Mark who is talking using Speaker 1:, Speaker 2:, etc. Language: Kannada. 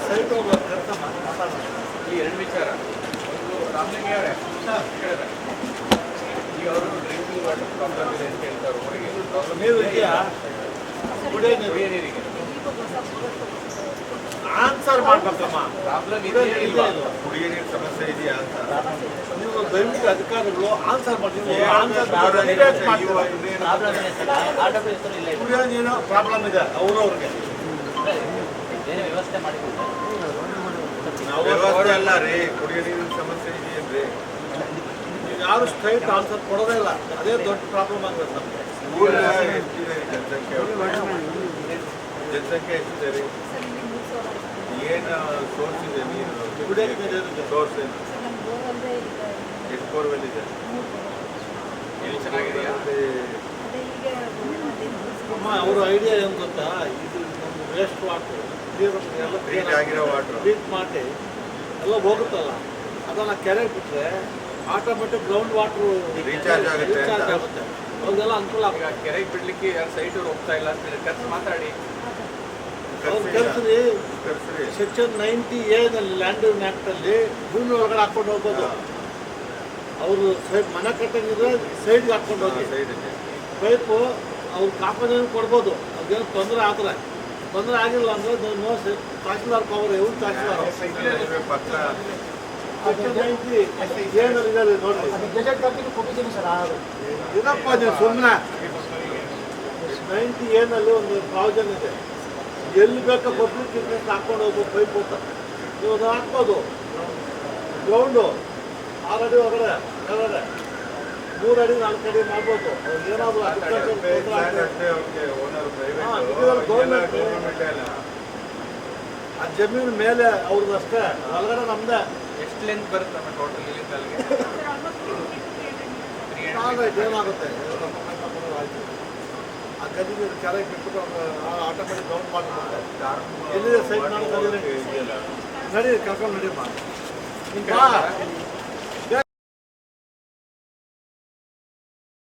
Speaker 1: ಸೈಟ್
Speaker 2: ಈ ಎರಡು ವಿಚಾರ ಒಂದು ರಾಮಲಿಂಗ ಅವರೇ ಕೇಳಿದ್ರೆ ಈಗ ಅವರು ಡ್ರಿಂಕಿಂಗ್ ವಾಟರ್ ಪ್ರಾಬ್ಲಮ್ ಇದೆ ಅಂತ ಹೇಳ್ತಾರೆ ಹೊರಗೆ ಪ್ರಾಬ್ಲಮ್
Speaker 1: ನೀರು ಇದೆಯಾ ಕುಡಿಯೋ
Speaker 2: ಕುಡಿಯೋ ನೀರಿಗೆ
Speaker 1: ಆನ್ಸರ್ ಮಾಡ್ಬೇಕಮ್ಮ.
Speaker 2: ಪ್ರಾಬ್ಲಮ್ ಇದೆ ಇಲ್ವಾ
Speaker 3: ಕುಡಿಯೋ ನೀರು ಸಮಸ್ಯೆ ಇದೆಯಾ ಅಂತ
Speaker 1: ನೀವು ದಯವಿಟ್ಟು ಅಧಿಕಾರಿಗಳು ಆನ್ಸರ್ ಮಾಡಿ. ಕುಡಿಯೋ ನೀರು ಪ್ರಾಬ್ಲಮ್ ಇದೆ ಅವ್ರವ್ರಿಗೆ
Speaker 4: ವ್ಯವಸ್ಥೆ ಮಾಡಿಕೊಡ್ತಾರೆ.
Speaker 3: ವ್ಯವಸ್ಥೆ ಅಲ್ಲ ರೀ, ಕುಡಿಯೋ ನೀರಿನ ಸಮಸ್ಯೆ ಇದೆಯೇನ್ರಿ?
Speaker 1: ಯಾರು ಸ್ಟ್ರೈಟ್ ಆನ್ಸರ್ ಕೊಡೋದೇ ಇಲ್ಲ. ಅದೇ ದೊಡ್ಡ ಪ್ರಾಬ್ಲಮ್ ಆಗ್ಬೇಕು ನಮಗೆ.
Speaker 3: ಊರ ಎಷ್ಟಿದೆ ರೀ ಜನಸಂಖ್ಯೆ? ಜನಸಂಖ್ಯೆ ಎಷ್ಟಿದೆ ರೀ? ಏನು ಸೋರ್ಸ್ ಇದೆ ನೀರು?
Speaker 1: ಕುಡಿಯೋಕ್ಕೆ ನೀರು
Speaker 3: ಸೋರ್ಸ್ ಏನು? ಎಷ್ಟು ಬೋರ್ವೆಲ್ ಇದೆ?
Speaker 2: ಇಲ್ಲಿ ಚೆನ್ನಾಗಿದೆಯಾ
Speaker 1: ಅಮ್ಮ ಅವ್ರ ಐಡಿಯಾ ಏನು ಗೊತ್ತಾ, ಇದು ನಮ್ದು ವೇಸ್ಟ್ ವಾಟರ್
Speaker 3: ಟ್ರೀಟ್ ಆಗಿರೋ ವಾಟ್ರು
Speaker 1: ಟ್ರೀಟ್ ಮಾಡಿ ಎಲ್ಲ ಹೋಗುತ್ತಲ್ಲ, ಅದನ್ನು ಕೆರೆಗೆ ಬಿಟ್ಟರೆ ಆಟೋಮೆಟಿಕ್ ಗ್ರೌಂಡ್ ವಾಟ್ರು
Speaker 3: ರೀಚಾರ್ಜ್ ಆಗುತ್ತೆ
Speaker 1: ರೀಚಾರ್ಜ್ ಆಗುತ್ತೆ. ಅವ್ರಿಗೆಲ್ಲ ಅನುಕೂಲ
Speaker 2: ಈಗ
Speaker 1: ಆಗುತ್ತೆ.
Speaker 2: ಕೆರೆಗೆ ಬಿಡ್ಲಿಕ್ಕೆ ಯಾರು ಸೈಟ್ ಅವ್ರು ಹೋಗ್ತಾ ಇಲ್ಲ ಅಂತ ಹೇಳಿ ಖರ್ಚು ಮಾತಾಡಿ
Speaker 1: ಅವ್ರು ಕರ್ಸ್ರಿ
Speaker 3: ಕರ್ಸ್ರಿ.
Speaker 1: ಸೆಕ್ಷನ್ 90A ನಲ್ಲಿ ಲ್ಯಾಂಡ್ ಆ್ಯಕ್ಟಲ್ಲಿ ಭೂಮಿ ಒಳಗಡೆ ಹಾಕ್ಕೊಂಡು ಹೋಗ್ಬೋದು. ಅವರು ಸೈಡ್ ಮನೆ ಕಟ್ಟಂಗಿದ್ರೆ ಸೈಡ್ಗೆ ಹಾಕ್ಕೊಂಡು ಹೋಗಿ
Speaker 3: ಸೈಡ್ ಇದೆ.
Speaker 1: ಪೈಪು ಅವ್ರು ಕಾಪನೇನು ಕೊಡ್ಬೋದು. ಅದೇನು ತೊಂದರೆ ಆದರೆ, ತೊಂದರೆ ಆಗಿಲ್ಲ ಅಂದರೆ ನೋ ತಹಸೀಲ್ದಾರ್ ಪವರ್ ಇವ್ರು ತಹಸೀಲ್ದಾರ್
Speaker 3: ರೈಲ್ವೆ ಪಕ್ಕ
Speaker 1: ಸೆಕ್ಷನ್ 90 ಏನಲ್ಲಿ ಇದೆ ನೋಡ್ರಿ. ಇದಪ್ಪ ನೀವು ಸುಮ್ಮನೆ 90A ನಲ್ಲಿ ಒಂದು ಪ್ರಾವಿಷನ್ ಇದೆ. ಎಲ್ಲಿ ಬೇಕಾ ಪಬ್ಲಿಕ್ ಇಂಟ್ರೆಸ್ಟ್ ಹಾಕ್ಕೊಂಡು ಹೋಗ್ಬೋದು ಪೈಪ್ ಅಂತ. ನೀವು ಅದು ಹಾಕ್ಬೋದು. ಗ್ರೌಂಡು 6 ಅಡಿ ಹೊರಗಡೆ ಕೆಳಗಡೆ 3 ಅಡಿ 4 ಅಡಿ ಮಾಡ್ಬೋದು. ಅವ್ರಿಗೆ ಏನಾದರೂ ಆ ಜಮೀನು ಮೇಲೆ ಅವ್ರದ್ದು ಅಷ್ಟೇ, ಹೊರಗಡೆ ನಮ್ಮದೇ.
Speaker 2: ಎಷ್ಟು ಲೆಂತ್ ಬರುತ್ತೆ ನಮ್ಮ ಟೋಟಲ್ ಇಲ್ಲಿಂದ ಅಲ್ಲಿಗೆ
Speaker 1: ಏನಾಗುತ್ತೆ ಆ ಗದಿಗೆ ಕೆಳಗೆ ಬಿಟ್ಬಿಟ್ಟು ಆಟೋಮೆಟಿಕ್ ಡೌನ್ ಮಾಡ್ತಾರೆ. ಎಲ್ಲಿದೆ ಸೈಟ್ ಮಾಡಿ ನಡೀರಿ ಕರ್ಕೊಂಡು ನಡೀಮ್ಮ.